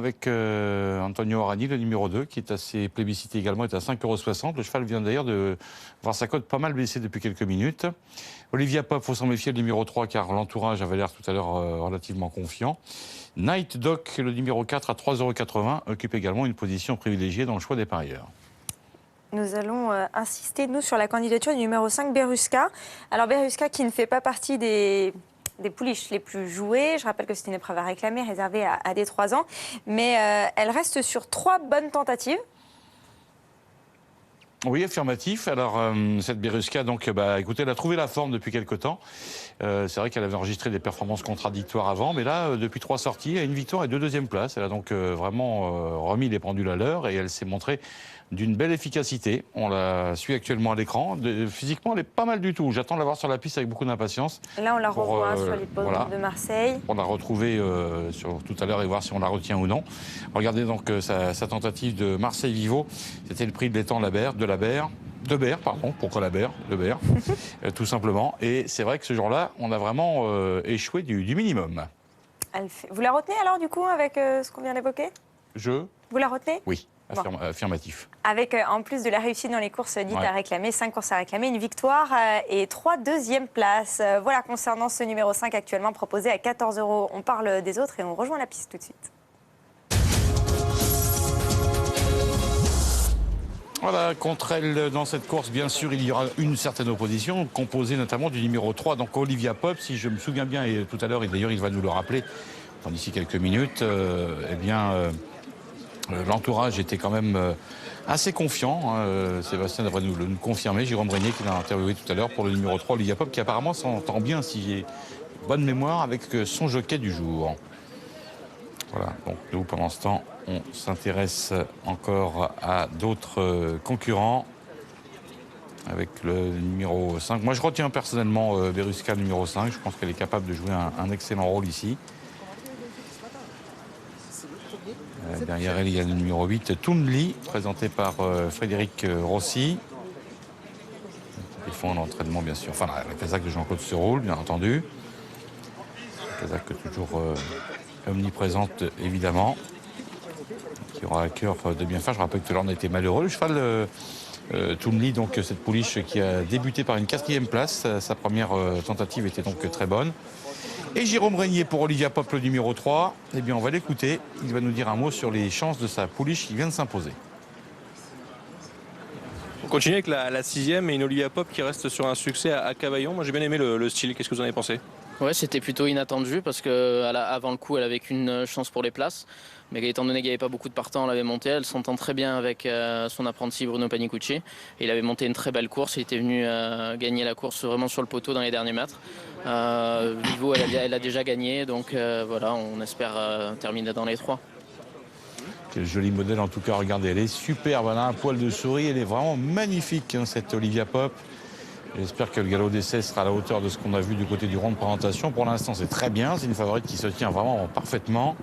Avec Antonio Arani, le numéro 2, qui est assez plébiscité également, est à 5,60 €. Le cheval vient d'ailleurs de voir sa cote pas mal baisser depuis quelques minutes. Olivia Pop, il faut s'en méfier, le numéro 3, car l'entourage avait l'air tout à l'heure relativement confiant. Night Doc, le numéro 4, à 3,80 €, occupe également une position privilégiée dans le choix des parieurs. Nous allons insister, nous, sur la candidature du numéro 5, Beruska. Alors, Beruska qui ne fait pas partie des pouliches les plus jouées. Je rappelle que c'est une épreuve à réclamer, réservée à des 3 ans. Mais elle reste sur 3 bonnes tentatives. Oui, affirmatif. Alors, cette Beruska, donc, écoutez, elle a trouvé la forme depuis quelque temps. C'est vrai qu'elle avait enregistré des performances contradictoires avant, mais là, depuis 3 sorties, elle a une victoire et 2 deuxièmes places. Elle a donc vraiment remis les pendules à l'heure et elle s'est montrée d'une belle efficacité. On la suit actuellement à l'écran. Physiquement, elle est pas mal du tout. J'attends de la voir sur la piste avec beaucoup d'impatience. Là, on la revoit sur l'hippodrome de Marseille. On la retrouver tout à l'heure et voir si on la retient ou non. Regardez donc sa tentative de Marseille-Vivo. C'était le prix de l'étang de Berre, pardon, pourquoi la Berre, le Berre, tout simplement. Et c'est vrai que ce jour-là, on a vraiment échoué du minimum. Vous la retenez alors, du coup, avec ce qu'on vient d'évoquer? Vous la retenez? Oui. Affirmatif. Avec, en plus de la réussite dans les courses dites à réclamer, 5 courses à réclamer, une victoire et 3 deuxièmes places. Voilà, concernant ce numéro 5 actuellement proposé à 14 €. On parle des autres et on rejoint la piste tout de suite. Voilà, contre elle, dans cette course, bien sûr, il y aura une certaine opposition, composée notamment du numéro 3, donc Olivia Pop, si je me souviens bien, et tout à l'heure, et d'ailleurs il va nous le rappeler d'ici quelques minutes, l'entourage était quand même assez confiant. Sébastien devrait nous le confirmer. Jérôme Brenier, qui l'a interviewé tout à l'heure pour le numéro 3, Olivia Pop, qui apparemment s'entend bien, si j'ai bonne mémoire, avec son jockey du jour. Voilà, donc nous, pendant ce temps, on s'intéresse encore à d'autres concurrents avec le numéro 5. Moi, je retiens personnellement Beruska, le numéro 5. Je pense qu'elle est capable de jouer un excellent rôle ici. Derrière elle, il y a le numéro 8, Toonly, présenté par Frédéric Rossi. Ils font l'entraînement, bien sûr. Enfin, la casaque de Jean-Claude Seroul, bien entendu. La casaque toujours omniprésente, évidemment. Qui aura à cœur de bien faire. Je rappelle que tout à l'heure, on a été malheureux. Le cheval Toonly, donc cette pouliche qui a débuté par une 4e place. Sa première tentative était donc très bonne. Et Jérôme Régnier pour Olivia Pop, le numéro 3. Eh bien, on va l'écouter. Il va nous dire un mot sur les chances de sa pouliche qui vient de s'imposer. On continue avec la 6e et une Olivia Pop qui reste sur un succès à Cavaillon. Moi, j'ai bien aimé le style. Qu'est-ce que vous en avez pensé? Ouais, c'était plutôt inattendu parce qu'avant le coup, elle avait qu'une chance pour les places. Mais étant donné qu'il n'y avait pas beaucoup de partants, elle avait monté. Elle s'entend très bien avec son apprenti Bruno Panicucci. Et il avait monté une très belle course. Il était venu gagner la course vraiment sur le poteau dans les derniers mètres. Vivo, elle a déjà gagné. Donc voilà, on espère terminer dans les 3. Quel joli modèle en tout cas, regardez, elle est superbe, elle a un poil de souris, elle est vraiment magnifique, hein, cette Olivia Pop. J'espère que le galop d'essai sera à la hauteur de ce qu'on a vu du côté du rond de présentation. Pour l'instant, c'est très bien, c'est une favorite qui se tient vraiment parfaitement.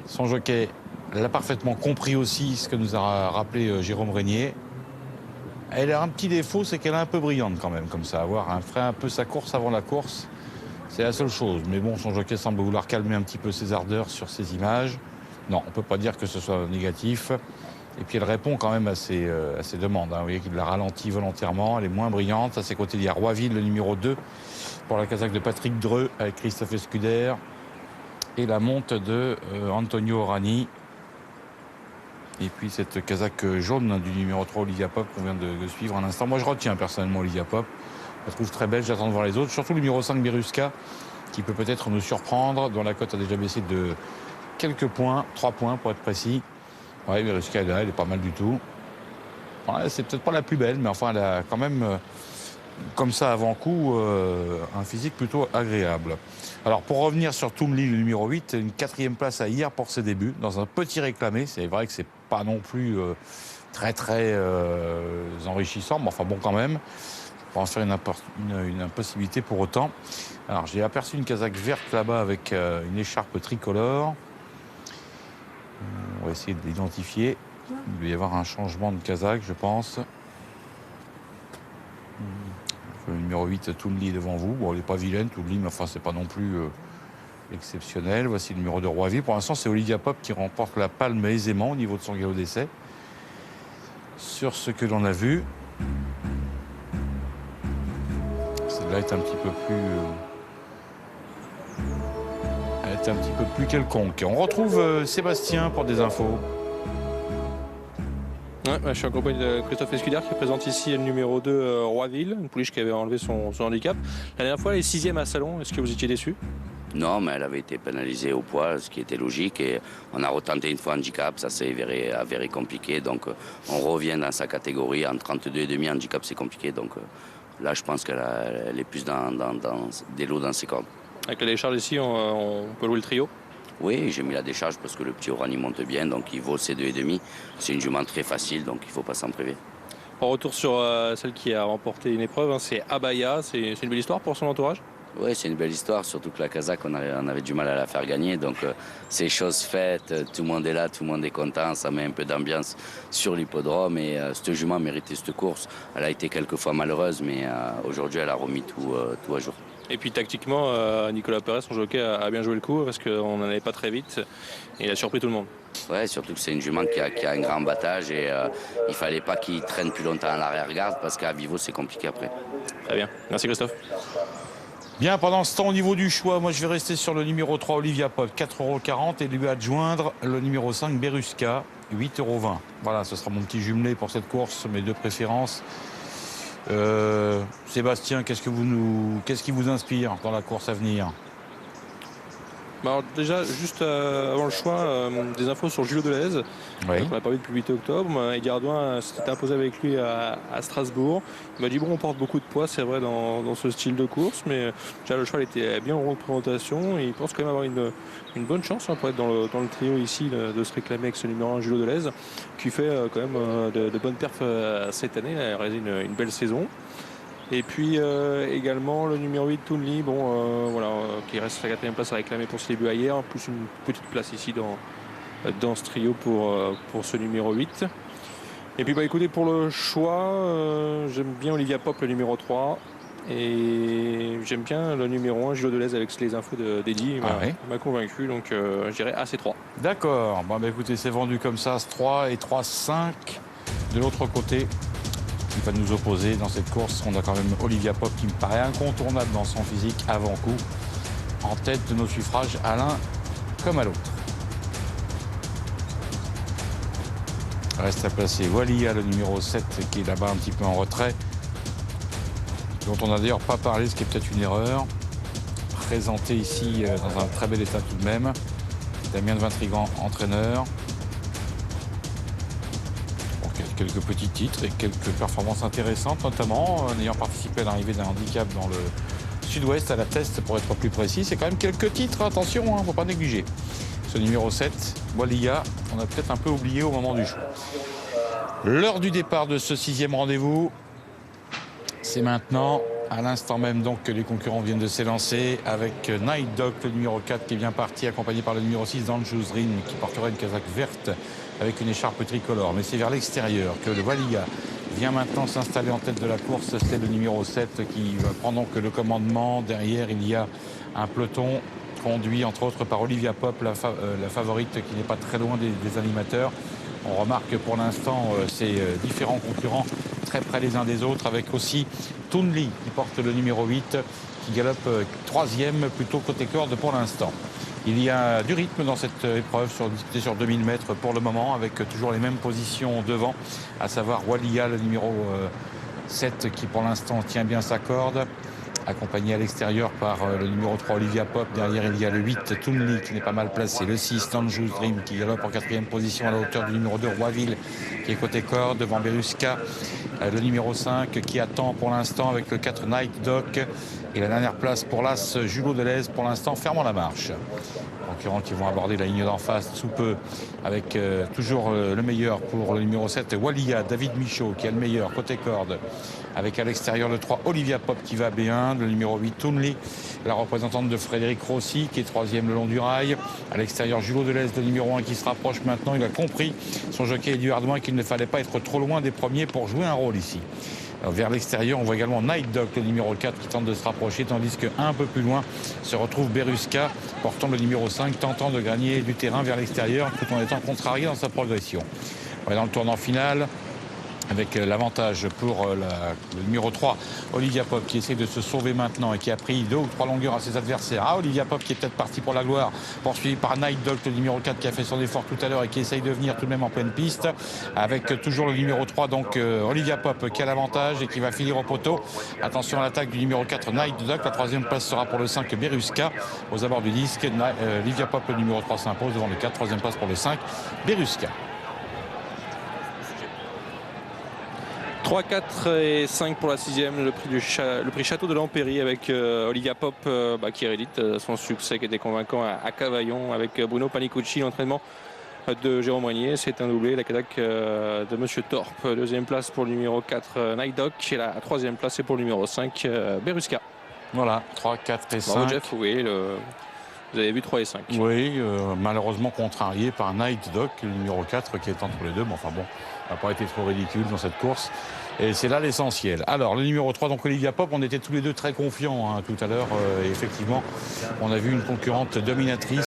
Son jockey l'a parfaitement compris aussi, ce que nous a rappelé Jérôme Régnier. Elle a un petit défaut, c'est qu'elle est un peu brillante quand même, comme ça. Elle ferait un peu sa course avant la course, c'est la seule chose. Mais bon, son jockey semble vouloir calmer un petit peu ses ardeurs sur ces images. Non, on ne peut pas dire que ce soit négatif. Et puis elle répond quand même à ses demandes. Hein. Vous voyez qu'il la ralentit volontairement, elle est moins brillante. À ses côtés, il y a Roiville, le numéro 2, pour la casaque de Patrick Dreux, avec Christophe Escuder. Et la monte de Antonio Orani. Et puis cette casaque jaune du numéro 3, Olivia Pop, qu'on vient de suivre un instant. Moi, je retiens personnellement Olivia Pop. Je la trouve très belle, j'attends de voir les autres. Surtout le numéro 5, Beruska, qui peut peut-être nous surprendre, dont la cote a déjà baissé de quelques points, 3 points pour être précis. Oui, Beruska est là, elle est pas mal du tout. Ouais, c'est peut-être pas la plus belle, mais enfin, elle a quand même, comme ça avant coup, un physique plutôt agréable. Alors, pour revenir sur Toomly, le numéro 8, une 4e place à hier pour ses débuts, dans un petit réclamé. C'est vrai que c'est pas non plus très enrichissant, mais enfin bon quand même. On va en faire une impossibilité pour autant. Alors, j'ai aperçu une casaque verte là-bas avec une écharpe tricolore. On va essayer de l'identifier. Il doit y avoir un changement de casaque, je pense. Le numéro 8, Toonly devant vous. Bon, elle n'est pas vilaine, Toonly, mais enfin, c'est pas non plus exceptionnel. Voici le numéro de Roiville. Pour l'instant, c'est Olivia Pope qui remporte la palme aisément au niveau de son galop d'essai. Sur ce que l'on a vu, celle-là est un petit peu plus quelconque. On retrouve Sébastien pour des infos. Ouais, je suis en compagnie de Christophe Escudère qui présente ici le numéro 2 Roiville, une pouliche qui avait enlevé son handicap. La dernière fois, elle est 6e à Salon. Est-ce que vous étiez déçu? Non, mais elle avait été pénalisée au poids, ce qui était logique. Et on a retenté une fois handicap, ça s'est avéré compliqué. Donc on revient dans sa catégorie. En 32,5 handicap, c'est compliqué. Donc là, je pense qu'elle est plus dans des lots dans ses cordes. Avec la décharge ici, on peut louer le trio? Oui, j'ai mis la décharge parce que le petit Orani monte bien, donc il vaut ses 2,5. C'est une jument très facile, donc il ne faut pas s'en priver. En retour sur celle qui a remporté une épreuve, hein, c'est Abaya. C'est une belle histoire pour son entourage? Oui, c'est une belle histoire, surtout que la Kazakh, on avait du mal à la faire gagner. Donc c'est chose faite, tout le monde est là, tout le monde est content, ça met un peu d'ambiance sur l'hippodrome. Et cette jument méritait cette course. Elle a été quelquefois malheureuse, mais aujourd'hui, elle a remis tout à jour. Et puis tactiquement, Nicolas Pérez, son jockey, a bien joué le coup parce qu'on n'en allait pas très vite et il a surpris tout le monde. Oui, surtout que c'est une jument qui a un grand battage et il ne fallait pas qu'il traîne plus longtemps à l'arrière-garde parce qu'à Vivo, c'est compliqué après. Très bien. Merci Christophe. Bien, pendant ce temps, au niveau du choix, moi je vais rester sur le numéro 3, Olivia Pope, 4,40 € et lui adjoindre le numéro 5, Berusca, 8,20 €. Voilà, ce sera mon petit jumelé pour cette course, mes deux préférences. Sébastien, qu'est-ce qui vous inspire dans la course à venir? Alors déjà, juste avant le choix, des infos sur Julio Deleuze. Oui. On n'a pas vu depuis le 8 octobre. Eddie Ardouin s'était imposé avec lui à Strasbourg. Il m'a dit bon, on porte beaucoup de poids, c'est vrai, dans ce style de course, mais déjà le cheval était bien en représentation et il pense quand même avoir une bonne chance pour être dans le trio ici, de se réclamer avec ce numéro 1 Julio Deleuze, qui fait quand même de bonnes perfs cette année. Il a réalisé une belle saison. Et puis également le numéro 8, Toonly, qui reste à la 4e place à réclamer pour ce début hier, plus une petite place ici dans ce trio pour ce numéro 8. Et puis écoutez, pour le choix, j'aime bien Olivia Pope, le numéro 3. Et j'aime bien le numéro 1, Julio Deleuze, avec les infos d'Eddie. Il m'a convaincu, donc je dirais AC3. D'accord. Bon, écoutez, c'est vendu comme ça, AC3 et 3,5 de l'autre côté. Qui va nous opposer dans cette course. On a quand même Olivia Pope qui me paraît incontournable dans son physique avant-coup, en tête de nos suffrages à l'un comme à l'autre. Reste à placer Walia, le numéro 7, qui est là-bas un petit peu en retrait, dont on n'a d'ailleurs pas parlé, ce qui est peut-être une erreur. Présenté ici dans un très bel état tout de même. Damien de Vintrigan, entraîneur. Quelques petits titres et quelques performances intéressantes, notamment en ayant participé à l'arrivée d'un handicap dans le sud-ouest, à la Teste pour être plus précis. C'est quand même quelques titres, attention, il ne faut pas négliger. Ce numéro 7, Walia, on a peut-être un peu oublié au moment du choix. L'heure du départ de ce 6e rendez-vous, c'est maintenant, à l'instant même donc que les concurrents viennent de s'élancer, avec Night Dog, le numéro 4 qui est bien parti, accompagné par le numéro 6, Dangerous Dream, qui portera une casaque verte avec une écharpe tricolore. Mais c'est vers l'extérieur que le Walia vient maintenant s'installer en tête de la course. C'est le numéro 7 qui prend donc le commandement. Derrière, il y a un peloton conduit entre autres par Olivia Pope, la favorite qui n'est pas très loin des animateurs. On remarque pour l'instant ces différents concurrents très près les uns des autres, avec aussi Toonly qui porte le numéro 8, qui galope 3e plutôt côté corde pour l'instant. Il y a du rythme dans cette épreuve disputée sur 2000 mètres pour le moment, avec toujours les mêmes positions devant, à savoir Walia, le numéro 7, qui pour l'instant tient bien sa corde, accompagné à l'extérieur par le numéro 3, Olivia Pope. Derrière, il y a le 8, Toonly, qui n'est pas mal placé. Le 6, Dangerous Dream, qui galope en 4e position à la hauteur du numéro 2, Roiville, qui est côté corde, devant Berusca. Le numéro 5, qui attend pour l'instant avec le 4, Night Dog. Et la dernière place pour l'As, Julio Deleuze, pour l'instant, fermant la marche. Concurrents qui vont aborder la ligne d'en face sous peu, avec toujours le meilleur pour le numéro 7, Walia, David Michaud, qui a le meilleur côté corde, avec à l'extérieur le 3, Olivia Pope, qui va bien, le numéro 8, Toonly, la représentante de Frédéric Rossi, qui est 3e le long du rail. À l'extérieur, Julio Deleuze, le numéro 1, qui se rapproche maintenant. Il a compris, son jockey Eddie Ardouin, qu'il ne fallait pas être trop loin des premiers pour jouer un rôle ici. vers l'extérieur. On voit également Night Dog, le numéro 4, qui tente de se rapprocher, tandis qu'un peu plus loin se retrouve Beruska, portant le numéro 5, tentant de gagner du terrain vers l'extérieur, tout en étant contrarié dans sa progression. On est dans le tournant final, avec l'avantage pour le numéro 3, Olivia Pope, qui essaie de se sauver maintenant et qui a pris 2 ou 3 longueurs à ses adversaires. Ah, Olivia Pope qui est peut-être parti pour la gloire, poursuivi par Night Dog, le numéro 4, qui a fait son effort tout à l'heure et qui essaye de venir tout de même en pleine piste, avec toujours le numéro 3, donc Olivia Pope, qui a l'avantage et qui va finir au poteau. Attention à l'attaque du numéro 4, Night Dog. La 3e place sera pour le 5, Beruska. Aux abords du disque, Olivia Pope, le numéro 3, s'impose devant le 4. 3e place pour le 5, Beruska. 3, 4 et 5 pour la 6e, le prix Château de l'Empéry avec Olivia Pope qui hérite son succès qui était convaincant à Cavaillon avec Bruno Panicucci, l'entraînement de Jérôme Régnier. C'est un doublé, la Cadillac de Monsieur Torp. 2e place pour le numéro 4, Night Dog, et la 3e place est pour le numéro 5, Beruska. Voilà, 3, 4 et 5. Bravo Jeff, oui, vous avez vu 3 et 5. Oui, malheureusement contrarié par Night Dog, le numéro 4, qui est entre les deux. Mais enfin bon, ça n'a pas été trop ridicule dans cette course. Et c'est là l'essentiel. Alors, le numéro 3, donc Olivia Pope, on était tous les deux très confiants tout à l'heure. Effectivement, on a vu une concurrente dominatrice.